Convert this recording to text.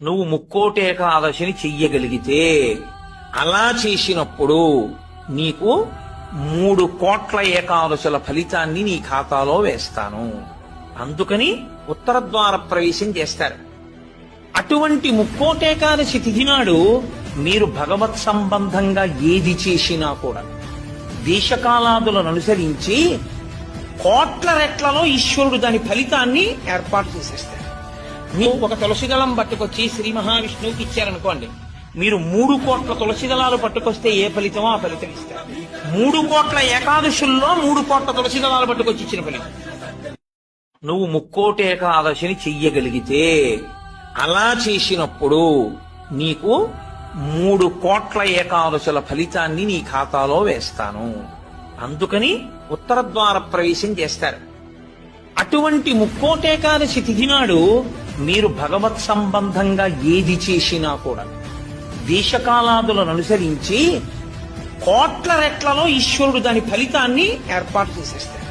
నువ్వు ముక్కోటి ఏకాదశిని చెయ్యగలిగితే, అలా చేసినప్పుడు నీకు 3 కోట్ల ఏకాదశుల ఫలితాన్ని నీ ఖాతాలో వేస్తాను. అందుకని ఉత్తర ద్వార ప్రవేశం చేస్తారు. అటువంటి ముక్కోటేకాదశి తిథి నాడు మీరు భగవత్ సంబంధంగా ఏది చేసినా కూడా దేశకాలాదులను అనుసరించి కోట్ల రెట్లలో ఈశ్వరుడు దాని ఫలితాన్ని ఏర్పాటు చేసేస్తాడు. మీరు ఒక తులసి దళం పట్టుకొచ్చి శ్రీ మహావిష్ణువుకి ఇచ్చారనుకోండి, మీరు 3 కోట్ల తులసి దళాలు పట్టుకొస్తే ఏ ఫలితమో ఆ ఫలితం ఇస్తారు. 3 కోట్ల ఏకాదశుల్లో 3 కోట్ల తులసి దళాలు పట్టుకొచ్చి ఇచ్చిన ఫలితం. నువ్వు ముక్కోటి ఏకాదశిని చెయ్యగలిగితే, అలా చేసినప్పుడు నీకు 3 కోట్ల ఏకాదశుల ఫలితాన్ని నీ ఖాతాలో వేస్తాను. అందుకని ఉత్తర ద్వార ప్రవేశం చేస్తారు. అటువంటి ముక్కోటేకాదశి తిథి నాడు మీరు భగవత్ సంబంధంగా ఏది చేసినా కూడా దేశకాలాదులను అనుసరించి కోట్ల రెట్లలో ఈశ్వరుడు దాని ఫలితాన్ని ఏర్పాటు చేసేస్తాడు.